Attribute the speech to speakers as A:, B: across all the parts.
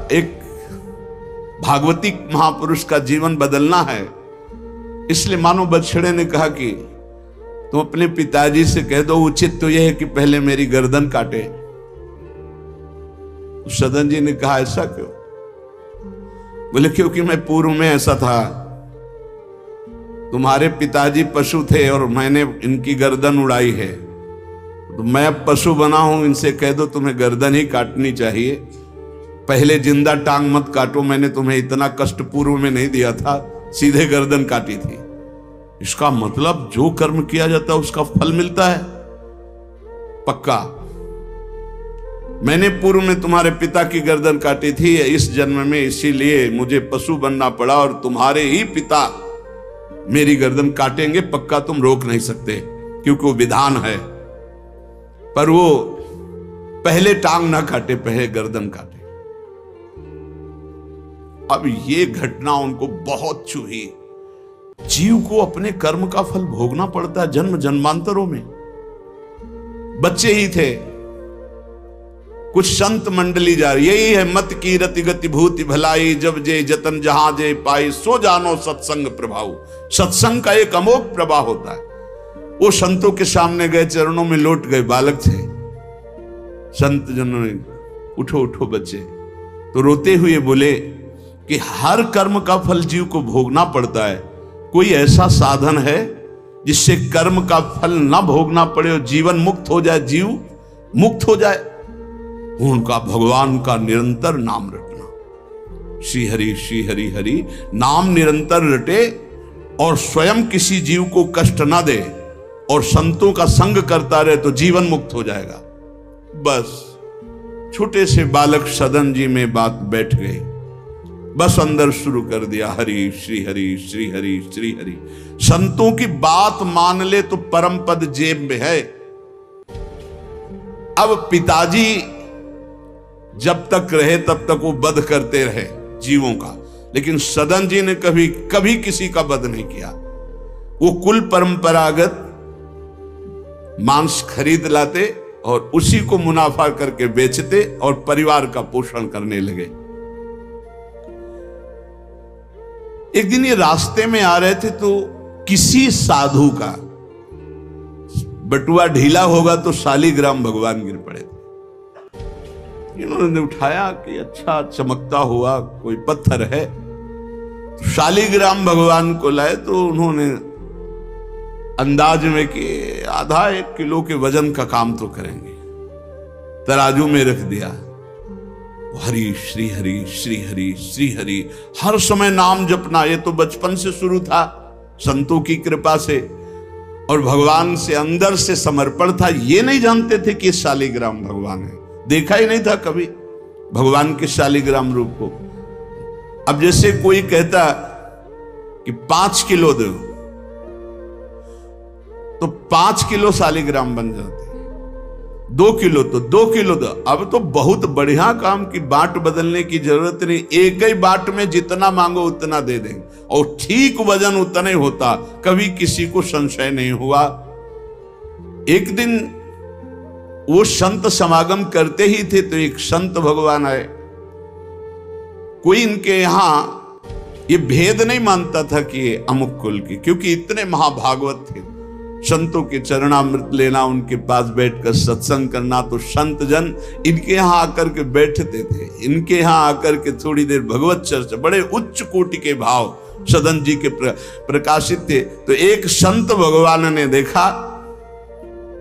A: एक भागवती महापुरुष का जीवन बदलना है, इसलिए मानो बछड़े ने कहा कि तुम अपने पिताजी से कह दो, उचित तो यह है कि पहले मेरी गर्दन काटे। सदन जी ने कहा ऐसा क्यों? बोले क्योंकि मैं पूर्व में ऐसा था, तुम्हारे पिताजी पशु थे और मैंने इनकी गर्दन उड़ाई है, तो मैं अब पशु बना हूं, इनसे कह दो तुम्हें गर्दन ही काटनी चाहिए, पहले जिंदा टांग मत काटो, मैंने तुम्हें इतना कष्ट पूर्व में नहीं दिया था, सीधे गर्दन काटी थी। इसका मतलब जो कर्म किया जाता है उसका फल मिलता है पक्का। मैंने पूर्व में तुम्हारे पिता की गर्दन काटी थी इस जन्म में, इसीलिए मुझे पशु बनना पड़ा और तुम्हारे ही पिता मेरी गर्दन काटेंगे, पक्का तुम रोक नहीं सकते क्योंकि वो विधान है। पर वो पहले टांग ना काटे, पहले गर्दन काटे। अब ये घटना उनको बहुत छुई। जीव को अपने कर्म का फल भोगना पड़ता है जन्म जन्मांतरों में। बच्चे ही थे, कुछ संत मंडली जा रही, यही है मत की रति गति भूति भलाई, जब जे जतन जहां जे पाई, सो जानो सत्संग प्रभाव। सत्संग का एक अमोघ प्रभाव होता है। वो संतों के सामने गए, चरणों में लौट गए, बालक थे। संत जनों ने उठो उठो बच्चे, तो रोते हुए बोले कि हर कर्म का फल जीव को भोगना पड़ता है, कोई ऐसा साधन है जिससे कर्म का फल ना भोगना पड़े और जीवन मुक्त हो जाए, जीव मुक्त हो जाए? उनका भगवान का निरंतर नाम रटना। श्री हरि हरि नाम निरंतर रटे और स्वयं किसी जीव को कष्ट ना दे और संतों का संग करता रहे तो जीवन मुक्त हो जाएगा। बस छोटे से बालक सदन जी में बात बैठ गई, बस अंदर शुरू कर दिया हरि श्री हरि श्री हरि श्री हरि। संतों की बात मान ले तो परम पद जेब में है। अब पिताजी जब तक रहे तब तक वो वध करते रहे जीवों का, लेकिन सदन जी ने कभी कभी किसी का वध नहीं किया। वो कुल परंपरागत मांस खरीद लाते और उसी को मुनाफा करके बेचते और परिवार का पोषण करने लगे। एक दिन ये रास्ते में आ रहे थे तो किसी साधु का बटुआ ढीला होगा तो शालिग्राम भगवान गिर पड़े थे। इन्होंने उठाया कि अच्छा चमकता हुआ कोई पत्थर है, तो शालिग्राम भगवान को लाए तो उन्होंने अंदाज में कि आधा 1 किलो के वजन का काम तो करेंगे, तराजू में रख दिया। हरि श्री हरि श्री हरि श्री हरि, हर समय नाम जपना। ये तो बचपन से शुरू था संतों की कृपा से, और भगवान से अंदर से समर्पण था। ये नहीं जानते थे कि शालिग्राम भगवान है, देखा ही नहीं था कभी भगवान के शालिग्राम रूप को। अब जैसे कोई कहता कि 5 किलो दो तो 5 किलो शालिग्राम बन जाते, 2 किलो तो 2 किलो दो। अब तो बहुत बढ़िया काम की बाट बदलने की जरूरत नहीं, एक ही बाट में जितना मांगो उतना दे देंगे और ठीक वजन उतना ही होता, कभी किसी को संशय नहीं हुआ। एक दिन वो संत समागम करते ही थे तो एक संत भगवान आए। कोई इनके यहां ये भेद नहीं मानता था कि ये अमुक कुल की, क्योंकि इतने महाभागवत थे। संतों के चरणामृत लेना, उनके पास बैठकर सत्संग करना, तो संत जन इनके यहां आकर के बैठते थे। इनके यहां आकर के थोड़ी देर भगवत चर्चा, बड़े उच्च कोटि के भाव सदन जी के प्रकाशित थे। तो एक संत भगवान ने देखा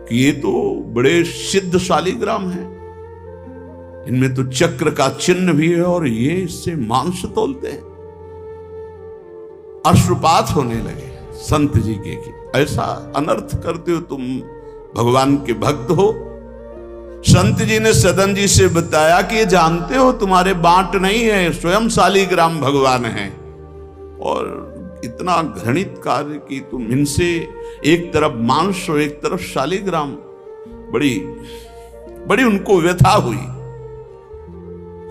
A: कि ये तो बड़े सिद्ध शालिग्राम है, इनमें तो चक्र का चिन्ह भी है और ये इससे मांस तोलते हैं। अश्रुपात होने लगे संत जी के कि ऐसा अनर्थ करते हो तुम, भगवान के भक्त हो। संत जी ने सदन जी से बताया कि ये जानते हो तुम्हारे बांट नहीं है, स्वयं शालिग्राम भगवान है, और इतना घृणित कार्य की तुम इनसे, एक तरफ मांस और एक तरफ शालिग्राम। बड़ी उनको व्यथा हुई।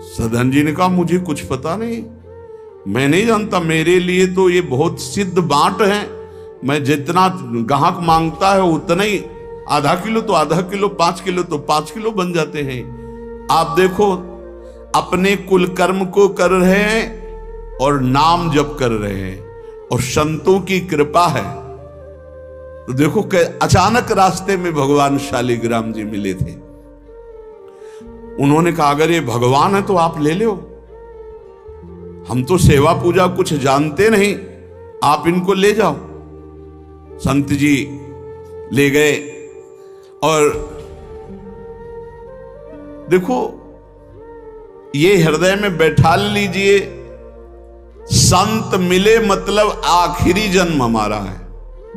A: सदन जी ने कहा मुझे कुछ पता नहीं, मैं नहीं जानता, मेरे लिए तो ये बहुत सिद्ध बांट है, मैं जितना ग्राहक मांगता है उतना ही, आधा किलो तो आधा किलो, 5 किलो तो 5 किलो बन जाते हैं। आप देखो अपने कुल कर्म को कर रहे हैं और नाम जप कर रहे हैं और संतों की कृपा है। तो देखो अचानक रास्ते में भगवान शालिग्राम जी मिले थे। उन्होंने कहा अगर ये भगवान है तो आप ले लो, हम तो सेवा पूजा कुछ जानते नहीं, आप इनको ले जाओ। संत जी ले गए और देखो ये हृदय में बैठा लीजिए, संत मिले मतलब आखिरी जन्म हमारा है।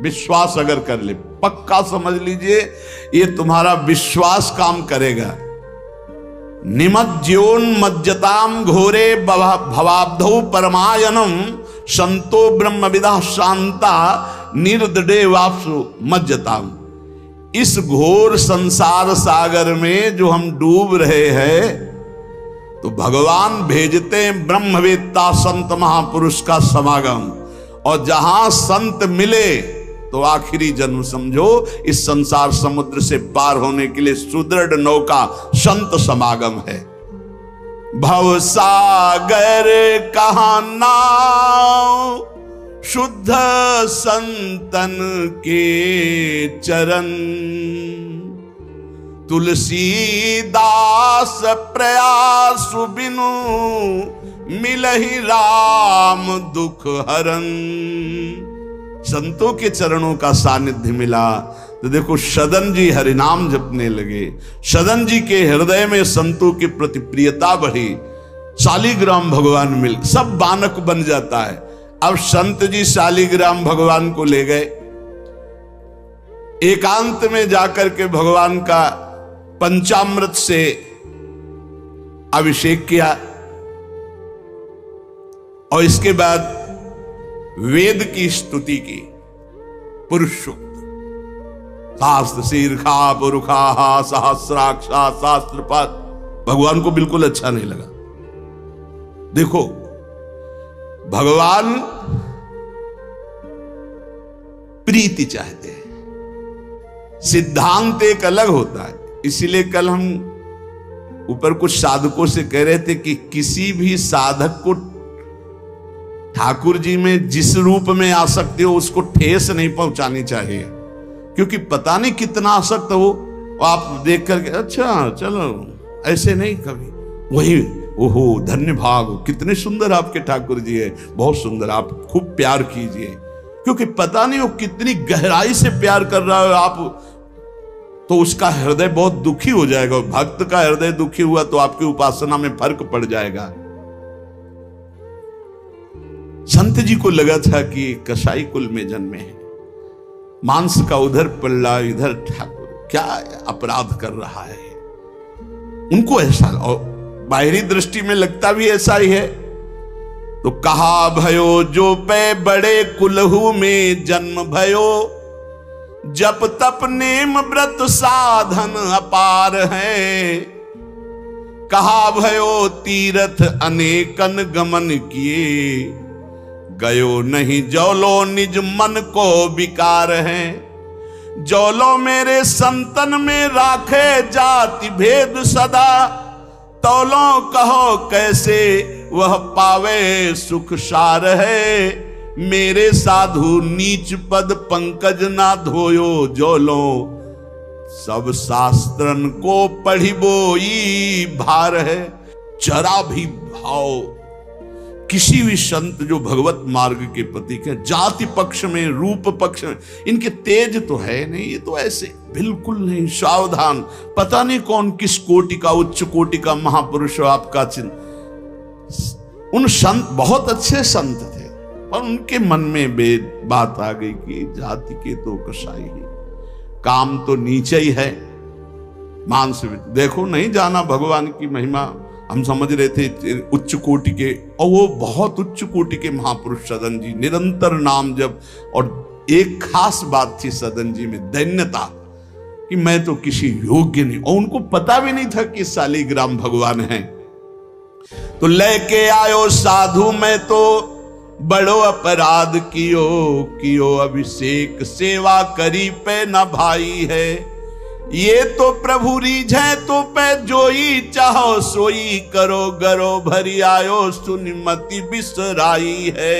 A: विश्वास अगर कर ले, पक्का समझ लीजिए ये तुम्हारा विश्वास काम करेगा। निमज्जोन्मज्जताम घोरे भवाब्धौ परमायनम संतो ब्रह्मविदा शांता निर्दडे वापसु मज्जताम। इस घोर संसार सागर में जो हम डूब रहे हैं, तो भगवान भेजते हैं ब्रह्मवेत्ता संत महापुरुष का समागम, और जहां संत मिले तो आखिरी जन्म समझो इस संसार समुद्र से पार होने के लिए सुदृढ़ नौका संत समागम है। भव सागर कहाँ नाव, शुद्ध संतन के चरण, तुलसीदास प्रयास बिनु मिलहि राम दुख हरन। संतों के चरणों का सानिध्य मिला तो देखो सदन जी हरिनाम जपने लगे। सदन जी के हृदय में संतों के प्रति प्रियता बढ़ी। शालिग्राम भगवान मिल, सब बानक बन जाता है। अब संत जी शालिग्राम भगवान को ले गए, एकांत में जाकर के भगवान का पंचामृत से अभिषेक किया और इसके बाद वेद की स्तुति की। पुरुष सूक्त, शास्त्र शीर्षा पुरुखा सहस्राक्षा शास्त्रपात। भगवान को बिल्कुल अच्छा नहीं लगा। देखो भगवान प्रीति चाहते हैं, सिद्धांत एक अलग होता है। इसीलिए कल हम ऊपर कुछ साधकों से कह रहे थे कि किसी भी साधक को ठाकुर जी में जिस रूप में आसक्ति हो उसको ठेस नहीं पहुंचानी चाहिए, क्योंकि पता नहीं कितना आसक्त हो आप देख करके अच्छा चलो, ऐसे नहीं कभी वही ओहो धन्य भाग, कितने सुंदर आपके ठाकुर जी है, बहुत सुंदर, आप खूब प्यार कीजिए, क्योंकि पता नहीं वो कितनी गहराई से प्यार कर रहा है आप, तो उसका हृदय बहुत दुखी हो जाएगा। भक्त का हृदय दुखी हुआ तो आपकी उपासना में फर्क पड़ जाएगा। संत जी को लगा था कि कसाई कुल में जन्मे हैं, मांस का उधर पल्ला इधर ठाकुर, क्या अपराध कर रहा है। उनको ऐसा, और बाहरी दृष्टि में लगता भी ऐसा ही है। तो कहा भयो जो पे बड़े कुलहू में जन्म भयो, जप तप नेम व्रत साधन अपार है। कहा भयो तीर्थ अनेकन गमन किए, गयो नहीं जौलो निज मन को विकार है। जौलो मेरे संतन में राखे जाति भेद सदा, तौलो कहो कैसे वह पावे सुख सार है। मेरे साधु नीच पद पंकज ना धोयो, जोलो सब शास्त्रन को पढ़ी बोई भार है। जरा भी भाव किसी भी संत जो भगवत मार्ग के प्रतीक है, जाति पक्ष में रूप पक्ष में इनके तेज तो है नहीं, ये तो ऐसे बिल्कुल नहीं, सावधान। पता नहीं कौन किस कोटि का, उच्च कोटि का महापुरुष आपका चिन्ह। उन संत बहुत अच्छे संत थे, पर उनके मन में बात आ गई कि जाति के तो कसाई ही, काम तो नीचे ही है, मांस। देखो नहीं जाना भगवान की महिमा, हम समझ रहे थे उच्च कोटि के, और वो बहुत उच्च कोटि के महापुरुष सदन जी, निरंतर नाम जप। और एक खास बात थी सदन जी में, दैन्यता, कि मैं तो किसी योग्य नहीं, और उनको पता भी नहीं था कि शालिग्राम भगवान हैं। तो लेके आयो साधु, मैं तो बड़ो अपराध कियो अभिषेक, सेवा करी पे न भाई है। ये तो प्रभु रीझे तो पे जोई, चाहो सोई करो गरो भरी आयो, सुनिमति बिसराई है।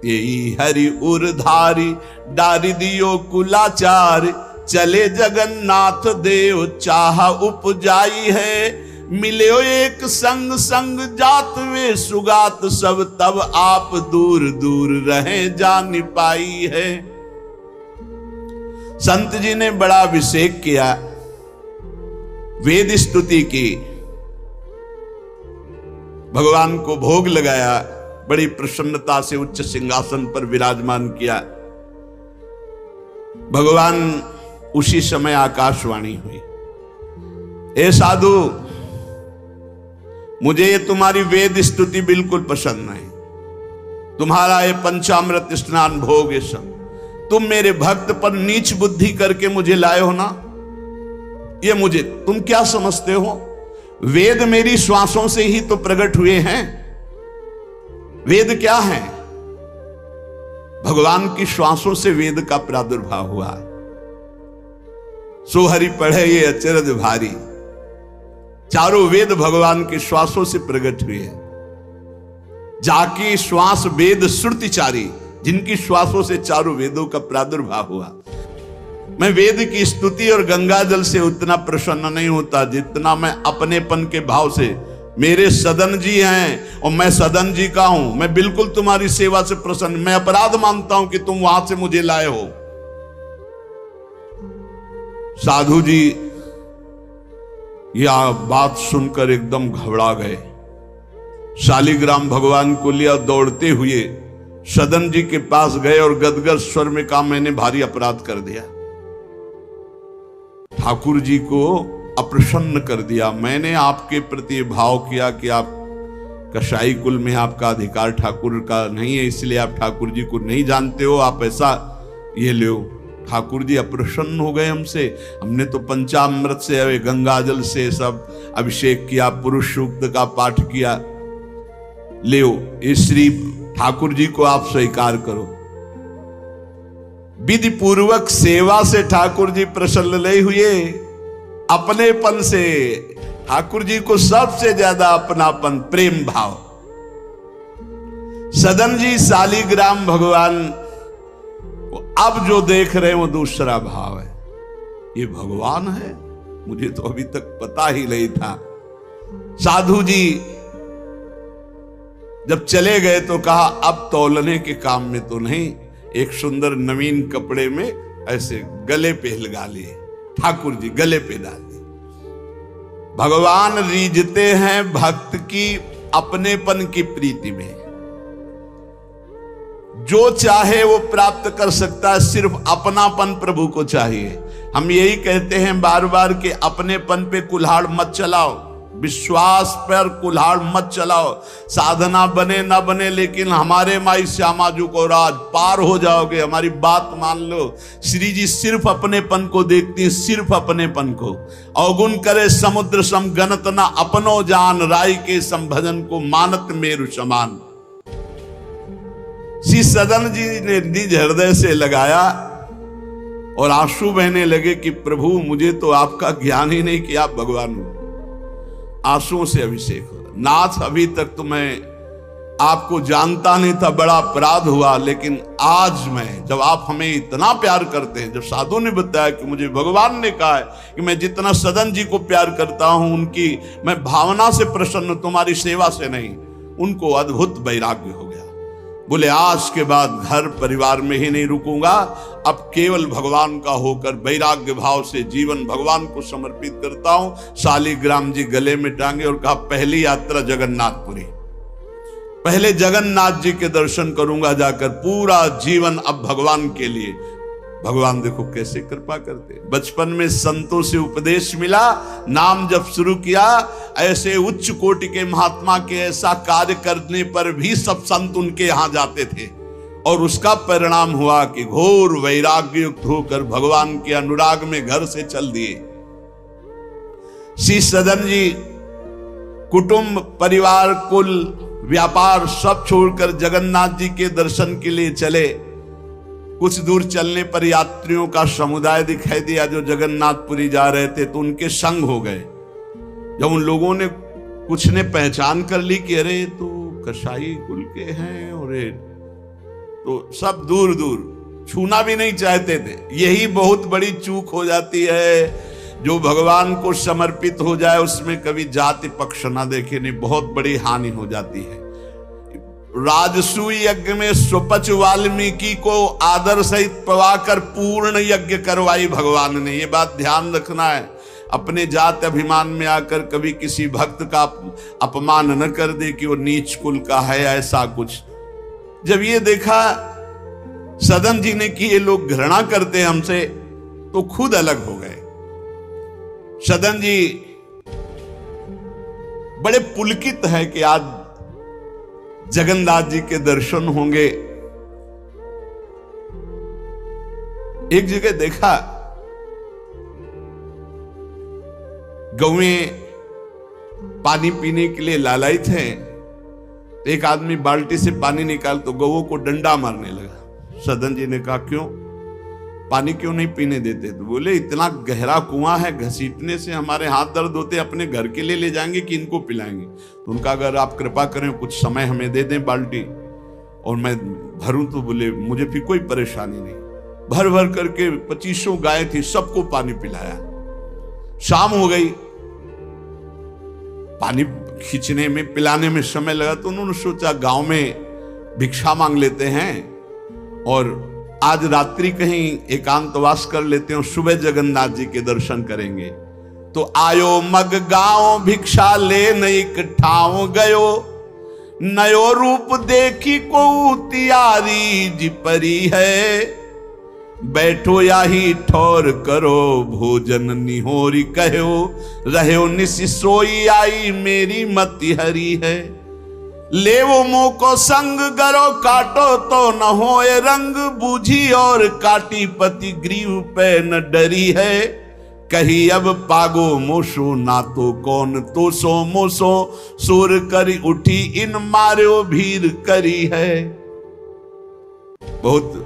A: यही हरि उरधारी डारी दियो कुलाचार, चले जगन्नाथ देव चाह उपजाई है। मिले एक संग संग जात वे सुगात, सब तब आप दूर दूर रहे जान पाई है। संत जी ने बड़ा अभिषेक किया, वेद स्तुति की, भगवान को भोग लगाया, बड़ी प्रसन्नता से उच्च सिंहासन पर विराजमान किया। भगवान उसी समय आकाशवाणी हुई, ए साधु, मुझे ये तुम्हारी वेद स्तुति बिल्कुल पसंद नहीं, तुम्हारा ये पंचामृत स्नान भोग ये सब, तुम मेरे भक्त पर नीच बुद्धि करके मुझे लाए हो ना, ये मुझे तुम क्या समझते हो? वेद मेरी श्वासों से ही तो प्रकट हुए हैं। वेद क्या है? भगवान की श्वासों से वेद का प्रादुर्भाव हुआ। सो हरि पढ़े ये अचरज भारी, चारों वेद भगवान के श्वासों से प्रकट हुए हैं। जाकी श्वास वेद श्रुतिचारी, जिनकी श्वासों से चारों वेदों का प्रादुर्भाव हुआ। मैं वेद की स्तुति और गंगा जल से उतना प्रसन्न नहीं होता जितना मैं अपनेपन के भाव से, मेरे सदन जी हैं और मैं सदन जी का हूं, मैं बिल्कुल तुम्हारी सेवा से प्रसन्न, मैं अपराध मानता हूं कि तुम वहां से मुझे लाए हो। साधु जी यह बात सुनकर एकदम घबरा गए। शालिग्राम भगवान को लिया, दौड़ते हुए सदन जी के पास गए और गदगद स्वर में कहा, मैंने भारी अपराध कर दिया, ठाकुर जी को अप्रसन्न कर दिया। मैंने आपके प्रति भाव किया कि आप कसाई कुल में आपका अधिकार ठाकुर का नहीं है, इसलिए आप ठाकुर जी को नहीं जानते हो, आप ऐसा ये लो। ठाकुर जी अप्रसन्न हो गए हमसे, हमने तो पंचामृत से, गंगा जल से सब अभिषेक किया, पुरुष सूक्त का पाठ किया, ले इस श्री ठाकुर जी को आप स्वीकार करो। विधि पूर्वक सेवा से ठाकुर जी प्रसन्न नहीं हुए, अपनेपन से ठाकुर जी को सबसे ज्यादा अपनापन, प्रेम भाव। सदन जी शालिग्राम भगवान को अब जो देख रहे हैं वो दूसरा भाव है, ये भगवान है, मुझे तो अभी तक पता ही नहीं था। साधु जी जब चले गए तो कहा, अब तौलने के काम में तो नहीं, एक सुंदर नवीन कपड़े में ऐसे गले पे लगा लिए, ठाकुर जी गले पे डाल दिए। भगवान रीझते हैं भक्त की अपनेपन की प्रीति में, जो चाहे वो प्राप्त कर सकता है, सिर्फ अपनापन प्रभु को चाहिए। हम यही कहते हैं बार बार कि अपनेपन पे कुल्हाड़ मत चलाओ, विश्वास पर कुल्हाड़ मत चलाओ। साधना बने ना बने, लेकिन हमारे माई श्यामाजू को राज पार हो जाओगे, हमारी बात मान लो। श्री जी सिर्फ अपनेपन को देखती हैं, सिर्फ अपनेपन को। अवगुण करे समुद्र सम गणत ना अपनो जान, राय के संभजन को मानत मेरु समान। श्री सदन जी ने निज हृदय से लगाया और आंसू बहने लगे कि प्रभु मुझे तो आपका ज्ञान ही नहीं कि आप भगवान हो। आंसुओं से अभिषेक हो, नाथ अभी तक तो मैं आपको जानता नहीं था, बड़ा अपराध हुआ, लेकिन आज मैं, जब आप हमें इतना प्यार करते हैं, जब साधु ने बताया कि मुझे भगवान ने कहा है कि मैं जितना सदन जी को प्यार करता हूं, उनकी मैं भावना से प्रसन्न, तुम्हारी सेवा से नहीं, उनको अद्भुत वैराग्य हो गया। बोले आज के बाद घर परिवार में ही नहीं रुकूंगा, अब केवल भगवान का होकर वैराग्य भाव से जीवन भगवान को समर्पित करता हूं। शालिग्राम जी गले में टांगे और कहा, पहली यात्रा जगन्नाथपुरी, पहले जगन्नाथ जी के दर्शन करूंगा जाकर, पूरा जीवन अब भगवान के लिए। भगवान देखो कैसे कृपा करते। बचपन में संतों से उपदेश मिला, नाम जब शुरू किया, ऐसे उच्च कोटि के महात्मा के ऐसा कार्य करने पर भी सब संत उनके यहां जाते थे, और उसका परिणाम हुआ कि घोर वैराग्य युक्त होकर भगवान के अनुराग में घर से चल दिए। श्री सदन जी कुटुंब, परिवार, कुल, व्यापार सब छोड़कर जगन्नाथ जी के दर्शन के लिए चले। कुछ दूर चलने पर यात्रियों का समुदाय दिखाई दिया जो जगन्नाथपुरी जा रहे थे, तो उनके संग हो गए। जब उन लोगों ने कुछ ने पहचान कर ली कि अरे तो कसाई कुल के हैं, और तो सब दूर दूर छूना भी नहीं चाहते थे। यही बहुत बड़ी चूक हो जाती है। जो भगवान को समर्पित हो जाए उसमें कभी जाति पक्ष ना देखे, नहीं, बहुत बड़ी हानि हो जाती है। राजसूय यज्ञ में स्वपच वाल्मीकि को आदर सहित पवाकर पूर्ण यज्ञ करवाई भगवान ने। ये बात ध्यान रखना है। अपने जात अभिमान में आकर कभी किसी भक्त का अपमान न कर दे कि वो नीच कुल का है, ऐसा कुछ। जब ये देखा सदन जी ने कि ये लोग घृणा करते हमसे, तो खुद अलग हो गए। सदन जी बड़े पुलकित है कि आज जगन्नाथ जी के दर्शन होंगे। एक जगह देखा गौएं पानी पीने के लिए लालायित हैं। एक आदमी बाल्टी से पानी निकाल तो गौओं को डंडा मारने लगा। सदन जी ने कहा क्यों, पानी क्यों नहीं पीने देते? तो बोले इतना गहरा कुआं है, घसीटने से हमारे हाथ दर्द होते, अपने घर के लिए ले जाएंगे कि इनको पिलाएंगे? तो उनका अगर आप कृपा करें कुछ समय हमें दे दें बाल्टी और मैं भरूं। तो बोले मुझे फिर कोई परेशानी नहीं। भर भर करके 2500 गाय थी, सबको पानी पिलाया। शाम हो गई, पानी खींचने में पिलाने में समय लगा, तो उन्होंने सोचा गांव में भिक्षा मांग लेते हैं और आज रात्रि कहीं एकांतवास कर लेते हैं, सुबह जगन्नाथ जी के दर्शन करेंगे। तो आयो मग गांव भिक्षा ले नई ठाव गयो, नयो रूप देखी को तियारी जी परी है, बैठो या ही ठौर करो भोजन निहोरी कहो, रहो निसि सोई आई मेरी मति हरी है, ले वो मुंह को संग गरो काटो तो न होए रंग, बूझी और काटी पति ग्रीव पे न डरी है, कही अब पागो मोशो ना तो कौन तो सो मोसो, सुर करी उठी इन मार्यो भीर करी है। बहुत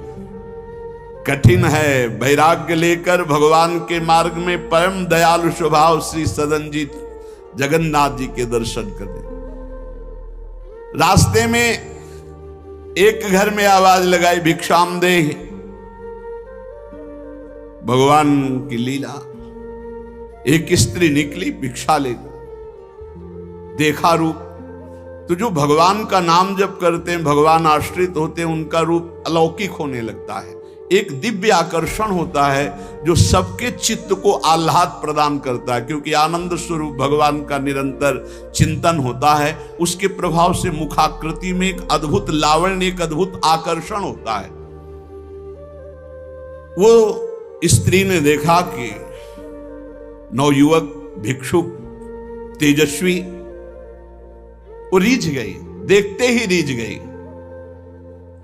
A: कठिन है। वैराग्य लेकर भगवान के मार्ग में परम दयालु स्वभाव श्री सदन जी जगन्नाथ जी के दर्शन करने। रास्ते में एक घर में आवाज लगाई भिक्षाम दे। भगवान की लीला, एक स्त्री निकली भिक्षा लेकर, देखा रूप। तो जो भगवान का नाम जप करते हैं, भगवान आश्रित होते हैं, उनका रूप अलौकिक होने लगता है। एक दिव्य आकर्षण होता है जो सबके चित्त को आह्लाद प्रदान करता है, क्योंकि आनंद स्वरूप भगवान का निरंतर चिंतन होता है। उसके प्रभाव से मुखाकृति में एक अद्भुत लावण्य, एक अद्भुत आकर्षण होता है। वो स्त्री ने देखा कि नवयुवक भिक्षुक तेजस्वी, वो रीझ गई, देखते ही रीझ गई,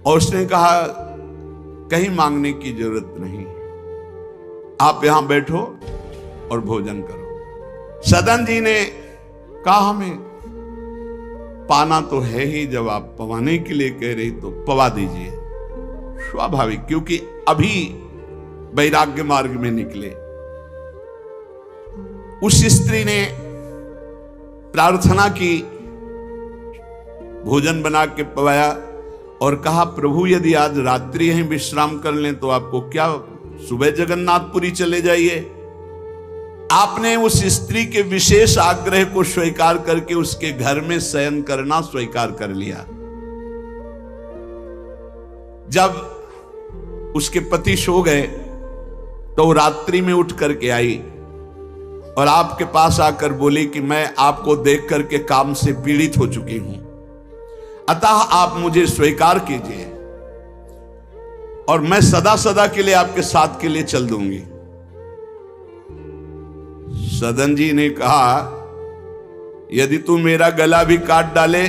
A: और उसने कहा कहीं मांगने की जरूरत नहीं, आप यहां बैठो और भोजन करो। सदन जी ने कहा हमें पाना तो है ही, जब आप पवाने के लिए कह रही तो पवा दीजिए। स्वाभाविक, क्योंकि अभी वैराग्य मार्ग में निकले। उस स्त्री ने प्रार्थना की, भोजन बना के पवाया और कहा प्रभु यदि आज रात्रि यहीं विश्राम कर लें तो आपको क्या, सुबह जगन्नाथपुरी चले जाइए। आपने उस स्त्री के विशेष आग्रह को स्वीकार करके उसके घर में शयन करना स्वीकार कर लिया। जब उसके पति सो गए तो रात्रि में उठ करके आई और आपके पास आकर बोली कि मैं आपको देख करके काम से पीड़ित हो चुकी हूं, अतः आप मुझे स्वीकार कीजिए और मैं सदा सदा के लिए आपके साथ के लिए चल दूंगी। सदन जी ने कहा यदि तू मेरा गला भी काट डाले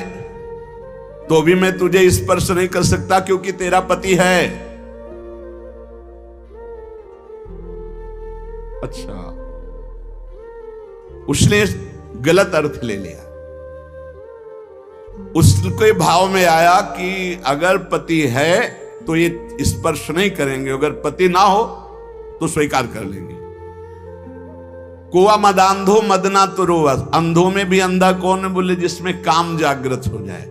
A: तो भी मैं तुझे स्पर्श नहीं कर सकता, क्योंकि तेरा पति है। अच्छा, उसने गलत अर्थ ले लिया। उसके भाव में आया कि अगर पति है तो ये स्पर्श नहीं करेंगे, अगर पति ना हो तो स्वीकार कर लेंगे। कुआ मदांधो मदना तो रोवा, अंधों में भी अंधा कौन है? बोले जिसमें काम जागृत हो जाए।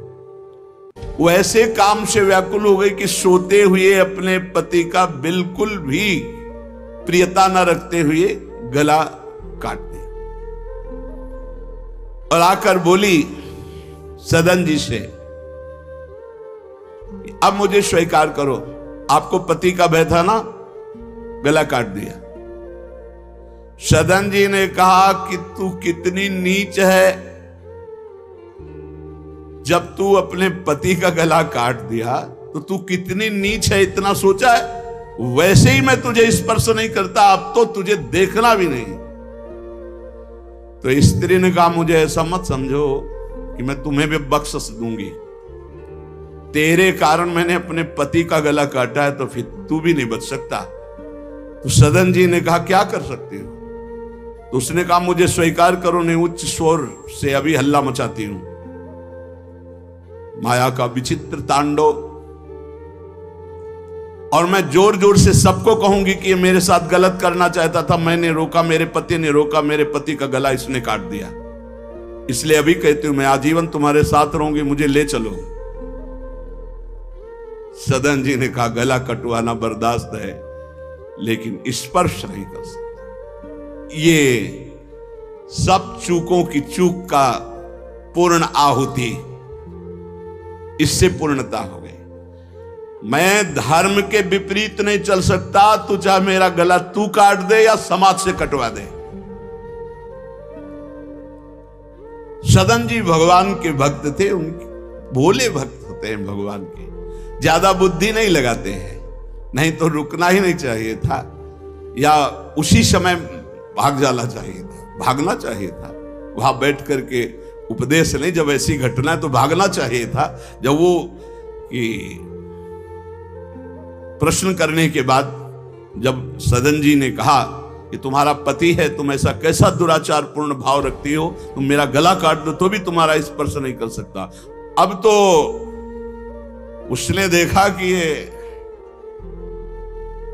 A: वो ऐसे काम से व्याकुल हो गई कि सोते हुए अपने पति का बिल्कुल भी प्रियता न रखते हुए गला काट दिया और आकर बोली सदन जी से, अब मुझे स्वीकार करो, आपको पति का भय था ना, गला काट दिया। सदन जी ने कहा कि तू कितनी नीच है, जब तू अपने पति का गला काट दिया तो तू कितनी नीच है, इतना सोचा है? वैसे ही मैं तुझे स्पर्श नहीं करता, अब तो तुझे देखना भी नहीं। तो स्त्री ने कहा मुझे ऐसा मत समझो कि मैं तुम्हें भी बख्शिश दूंगी, तेरे कारण मैंने अपने पति का गला काटा है, तो फिर तू भी नहीं बच सकता। तो सदन जी ने कहा क्या कर सकती हो? तो उसने कहा मुझे स्वीकार करो, नहीं उच्च स्वर से अभी हल्ला मचाती हूं। माया का विचित्र तांडव, और मैं जोर जोर से सबको कहूंगी कि ये मेरे साथ गलत करना चाहता था, मैंने रोका, मेरे पति ने रोका, मेरे पति का गला इसने काट दिया, इसलिए अभी कहती हूं मैं आजीवन तुम्हारे साथ रहूंगी, मुझे ले चलो। सदन जी ने कहा गला कटवाना बर्दाश्त है, लेकिन स्पर्श नहीं कर सकता। ये सब चूकों की चूक का पूर्ण आहुति, इससे पूर्णता हो गई। मैं धर्म के विपरीत नहीं चल सकता, तू चाहे मेरा गला तू काट दे या समाज से कटवा दे। सदन जी भगवान के भक्त थे, उनके भोले भक्त होते हैं भगवान के, ज्यादा बुद्धि नहीं लगाते हैं, नहीं तो रुकना ही नहीं चाहिए था या उसी समय भाग जाना चाहिए था, भागना चाहिए था। वहां बैठ करके उपदेश नहीं, जब ऐसी घटना है तो भागना चाहिए था। जब वो कि प्रश्न करने के बाद जब सदन जी ने कहा कि तुम्हारा पति है, तुम ऐसा कैसा दुराचार पूर्ण भाव रखती हो, तुम मेरा गला काट दो तो भी तुम्हारा स्पर्श नहीं कर सकता। अब तो उसने देखा कि ये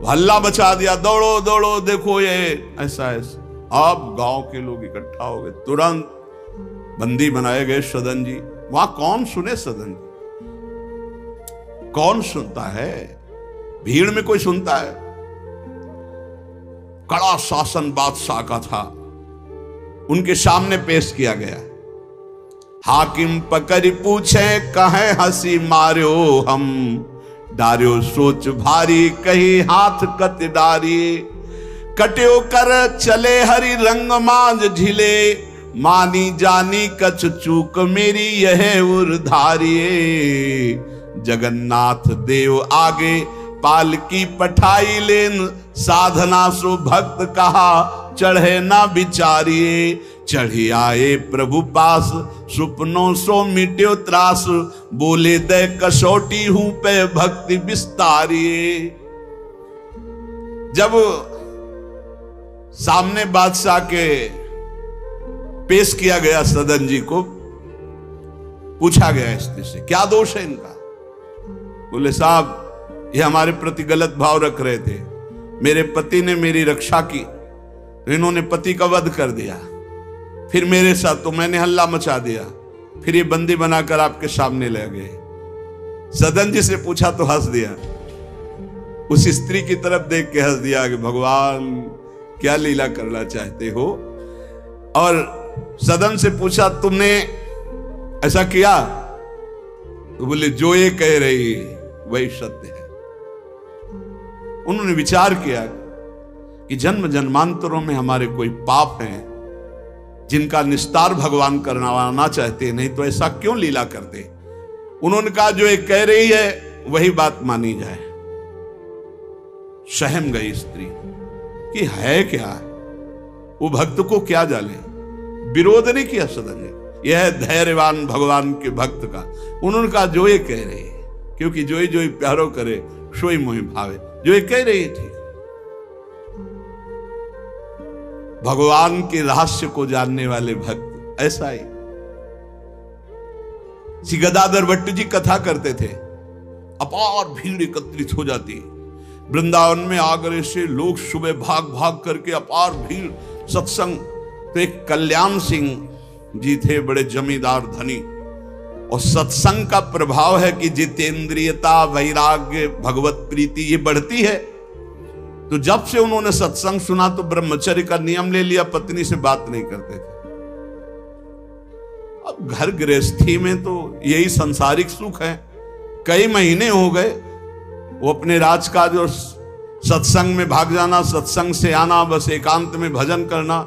A: हल्ला बचा दिया, दौड़ो दौड़ो देखो ये ऐसा ऐसा। अब गांव के लोग इकट्ठा हो गए, तुरंत बंदी बनाए गए सदन जी। वहां कौन सुने सदन जी, कौन सुनता है? भीड़ में कोई सुनता है? कड़ा शासन बादशाह का था, उनके सामने पेश किया गया। हाकिम पकड़ पूछे कहे हंसी मार्यो हम, डार्यो सोच भारी कही हाथ कत डारी, कट्यो कर चले हरि रंग मांझ झिले, मानी जानी कछ चूक मेरी यह उर्धारिये, जगन्नाथ देव आगे पालकी पठाई लेन, साधना सो भक्त कहा चढ़े ना विचारिये, चढ़ी आए प्रभु पास सुपनों सो मिट्यो त्रास, बोले दे कसौटी हूं पे भक्ति विस्तारिये। जब सामने बादशाह के पेश किया गया सदन जी को, पूछा गया स्त्री से क्या दोष है इनका? बोले साहब ये हमारे प्रति गलत भाव रख रहे थे, मेरे पति ने मेरी रक्षा की, इन्होंने पति का वध कर दिया, फिर मेरे साथ तो मैंने हल्ला मचा दिया, फिर ये बंदी बनाकर आपके सामने ले गए। सदन जी से पूछा तो हंस दिया, उस स्त्री की तरफ देख के हंस दिया कि भगवान क्या लीला करना चाहते हो। और सदन से पूछा तुमने ऐसा किया? तो बोले जो ये कह रही वही सत्य है। उन्होंने विचार किया कि जन्म जन्मांतरों में हमारे कोई पाप हैं जिनका निस्तार भगवान करवाना चाहते, नहीं तो ऐसा क्यों लीला करते। उन्होंने कहा जो ये कह रही है वही बात मानी जाए। सहम गई स्त्री कि है क्या, वो भक्त को क्या जाने, विरोध नहीं किया सदन ने, यह धैर्यवान भगवान के भक्त का। उन्होंने कहा जो ये कह रही है, क्योंकि जो ही प्यारो करे सोई मोहि भावे, जो ये कह रही थी। भगवान के रहस्य को जानने वाले भक्त ऐसा ही। श्री गदाधर भट्ट जी कथा करते थे अपार भीड़ एकत्रित हो जाती। वृंदावन में आगरे से लोग सुबह भाग भाग करके अपार भीड़ सत्संग। तो एक कल्याण सिंह जी थे, बड़े जमींदार धनी, और सत्संग का प्रभाव है कि जितेंद्रियता, वैराग्य, भगवत प्रीति ये बढ़ती है। तो जब से उन्होंने सत्संग सुना तो ब्रह्मचर्य का नियम ले लिया, पत्नी से बात नहीं करते थे। अब घर गृहस्थी में तो यही संसारिक सुख है। कई महीने हो गए वो अपने राजकाज और सत्संग में भाग जाना, सत्संग से आना, बस एकांत में भजन करना।